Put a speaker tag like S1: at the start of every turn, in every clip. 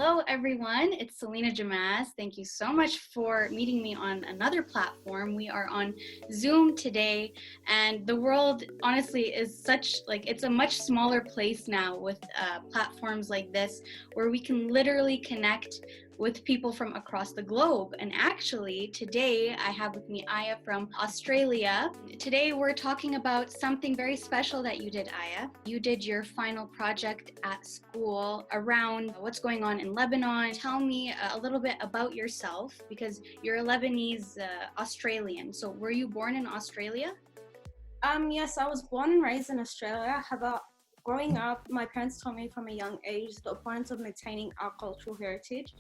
S1: Hello, everyone. It's Selena Jamaz. Thank you so much for meeting me on another platform. We are on Zoom today, and the world, honestly, is it's a much smaller place now with platforms like this, where we can literally connect with people from across the globe. And actually, today I have with me Ayiah from Australia. Today we're talking about something very special that you did, Ayiah. You did your final project at school around what's going on in Lebanon. Tell me a little bit about yourself, because you're a Lebanese-Australian. So were you born in Australia?
S2: Yes, I was born and raised in Australia. However, growing up, my parents told me from a young age the importance of maintaining our cultural heritage.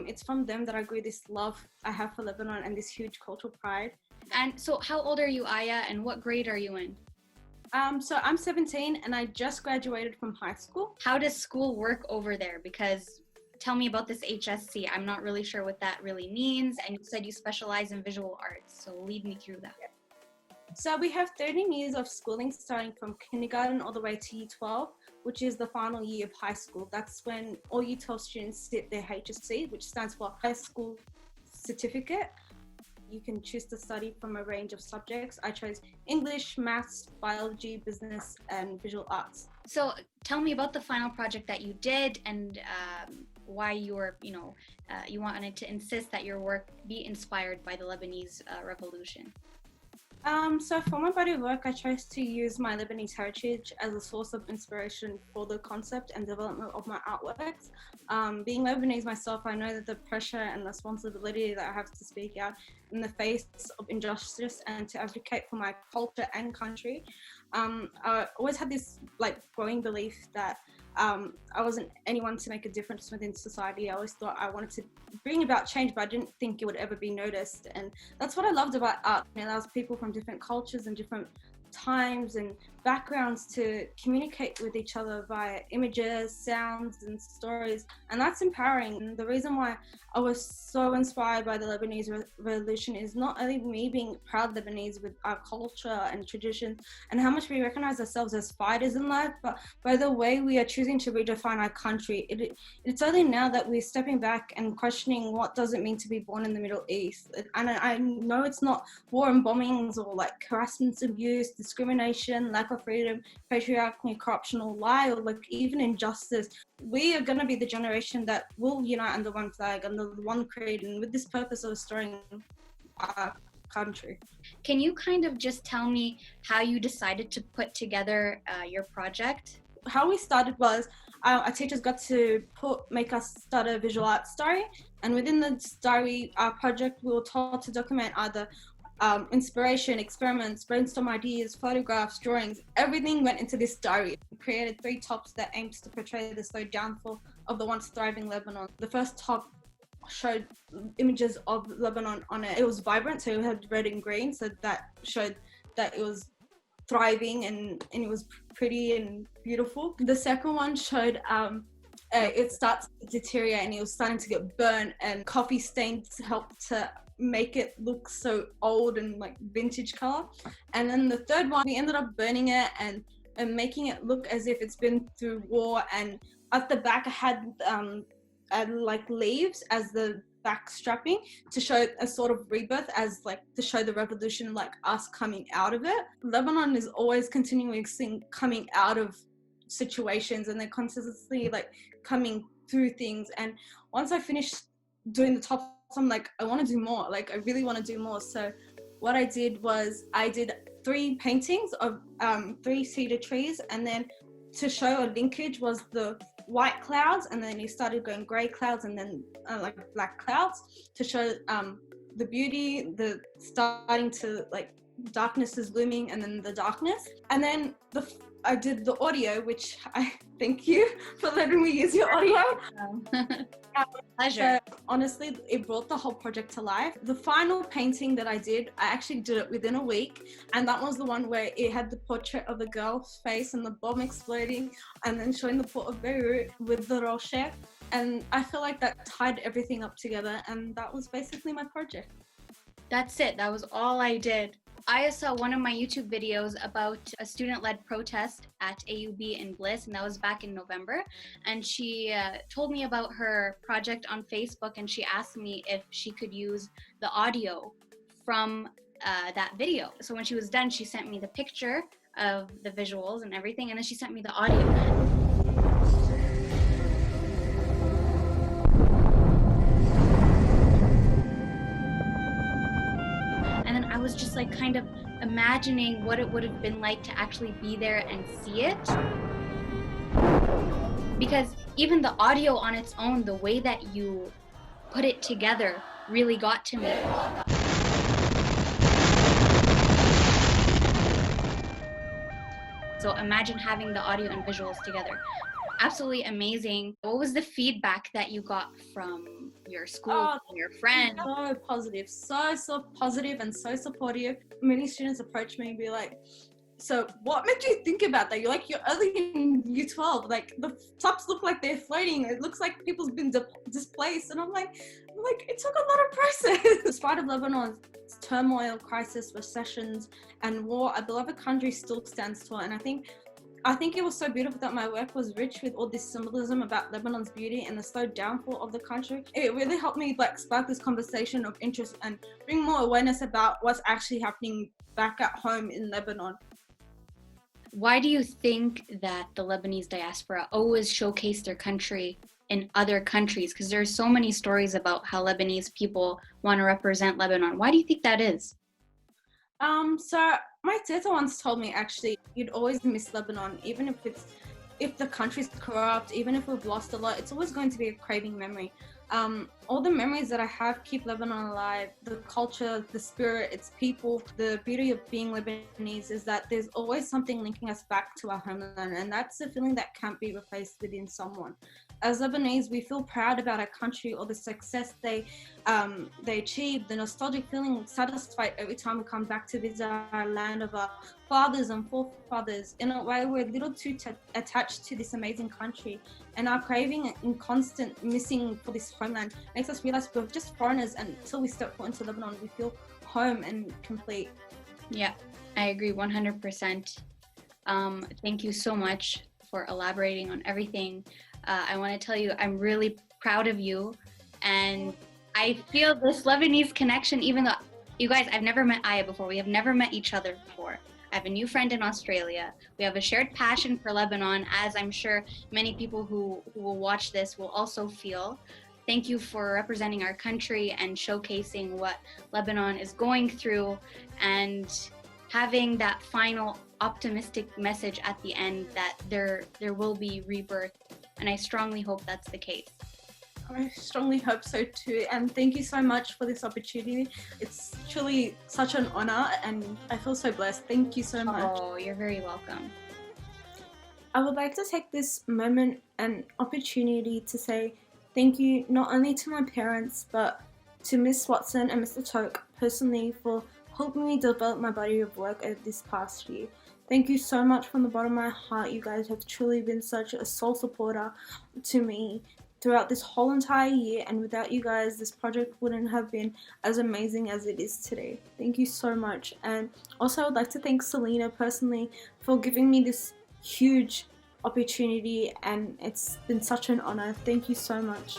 S2: It's from them that I grew this love I have for Lebanon and this huge cultural pride.
S1: And so how old are you, Ayiah, and what grade are you in?
S2: So I'm 17 and I just graduated from high school.
S1: How does school work over there? Because tell me about this HSC. I'm not really sure what that really means. And you said you specialize in visual arts, so lead me through that.
S2: So we have 13 years of schooling, starting from kindergarten all the way to year 12, which is the final year of high school. That's when all year 12 students sit their HSC, which stands for High School Certificate. You can choose to study from a range of subjects. I chose English, maths, biology, business, and visual arts.
S1: So tell me about the final project that you did and why you were, you wanted to insist that your work be inspired by the Lebanese Revolution.
S2: So for my body of work, I chose to use my Lebanese heritage as a source of inspiration for the concept and development of my artworks. Being Lebanese myself, I know that the pressure and responsibility that I have to speak out in the face of injustice and to advocate for my culture and country. I always had this growing belief that I wasn't anyone to make a difference within society. I always thought I wanted to bring about change, but I didn't think it would ever be noticed. And that's what I loved about art. It allows people from different cultures and different times and backgrounds to communicate with each other via images, sounds, and stories. And that's empowering. And the reason why I was so inspired by the Lebanese Revolution is not only me being proud Lebanese with our culture and tradition and how much we recognize ourselves as fighters in life, but by the way we are choosing to redefine our country. It's only now that we're stepping back and questioning what does it mean to be born in the Middle East. And I know it's not war and bombings or harassment, abuse, discrimination, lack of freedom, patriarchy, corruption, or lie, or even injustice. We are going to be the generation that will unite under one flag, under one creed, and with this purpose of restoring our country.
S1: Can you kind of just tell me how you decided to put together your project?
S2: How we started was our teachers got to make us start a visual art story, and within the story, our project, we were told to document either inspiration, experiments, brainstorm ideas, photographs, drawings. Everything went into this diary. We created 3 tops that aimed to portray the slow downfall of the once thriving Lebanon. The first top showed images of Lebanon on it. It was vibrant, so it had red and green, so that showed that it was thriving and it was pretty and beautiful. The second one showed it starts to deteriorate and it was starting to get burnt, and coffee stains helped to make it look so old and vintage color. And then the third one, we ended up burning it and making it look as if it's been through war. And at the back, I had leaves as the back strapping to show a sort of rebirth, as to show the revolution, us coming out of it. Lebanon is always continuing coming out of situations, and they're consistently coming through things. And once I finished doing the top, I'm I want to do more. I really want to do more. So what I did was I did 3 paintings of 3 cedar trees, and then to show a linkage was the white clouds, and then you started going grey clouds, and then black clouds to show the beauty, the starting to darkness is looming, and then the darkness. And then I did the audio, which I thank you for letting me use your audio.
S1: Pleasure.
S2: So honestly, it brought the whole project to life. The final painting that I did, I actually did it within a week, and that was the one where it had the portrait of a girl's face and the bomb exploding, and then showing the port of Beirut with the Rocher. And I feel like that tied everything up together, and that was basically my project.
S1: That's it. That was all I did. I saw one of my YouTube videos about a student-led protest at AUB in Bliss, and that was back in November. And she told me about her project on Facebook, and she asked me if she could use the audio from that video. So when she was done, she sent me the picture of the visuals and everything, and then she sent me the audio. And then I was just like kind of imagining what it would have been like to actually be there and see it. Because even the audio on its own, the way that you put it together really got to me. So imagine having the audio and visuals together. Absolutely amazing. What was the feedback that you got from your school, from your friends?
S2: So positive, so positive and so supportive. Many students approach me and be like, so what made you think about that? You're only in year 12, like the tops look like they're floating. It looks like people's been displaced. And I'm like, it took a lot of process. Despite of Lebanon's turmoil, crisis, recessions, and war, our beloved country still stands tall. And I think it was so beautiful that my work was rich with all this symbolism about Lebanon's beauty and the slow downfall of the country. It really helped me spark this conversation of interest and bring more awareness about what's actually happening back at home in Lebanon.
S1: Why do you think that the Lebanese diaspora always showcase their country in other countries? Because there's so many stories about how Lebanese people want to represent Lebanon. Why do you think that is?
S2: So my teta once told me, actually, you'd always miss Lebanon, even if the country's corrupt, even if we've lost a lot, it's always going to be a craving memory. All the memories that I have keep Lebanon alive. The culture, the spirit, its people. The beauty of being Lebanese is that there's always something linking us back to our homeland, and that's a feeling that can't be replaced within someone. As Lebanese, we feel proud about our country or the success they achieved, the nostalgic feeling satisfied every time we come back to visit our land of our fathers and forefathers. In a way, we're a little too attached to this amazing country, and our craving and constant missing for this homeland makes us realize we're just foreigners, and until we step foot into Lebanon, we feel home and complete.
S1: Yeah, I agree 100%. Thank you so much for elaborating on everything. I want to tell you, I'm really proud of you, and I feel this Lebanese connection, even though, you guys, I've never met Ayiah before. We have never met each other before. I have a new friend in Australia. We have a shared passion for Lebanon, as I'm sure many people who will watch this will also feel. Thank you for representing our country and showcasing what Lebanon is going through, and having that final optimistic message at the end that there will be rebirth. And I strongly hope that's the case.
S2: I strongly hope so too. And thank you so much for this opportunity. It's truly such an honor, and I feel so blessed. Thank you so much.
S1: Oh, you're very welcome.
S2: I would like to take this moment and opportunity to say thank you not only to my parents, but to Miss Watson and Mr. Toke personally for helping me develop my body of work over this past year. Thank you so much from the bottom of my heart. You guys have truly been such a soul supporter to me throughout this whole entire year, and without you guys, this project wouldn't have been as amazing as it is today. Thank you so much. And also, I'd like to thank Selena personally for giving me this huge opportunity, and it's been such an honor. Thank you so much.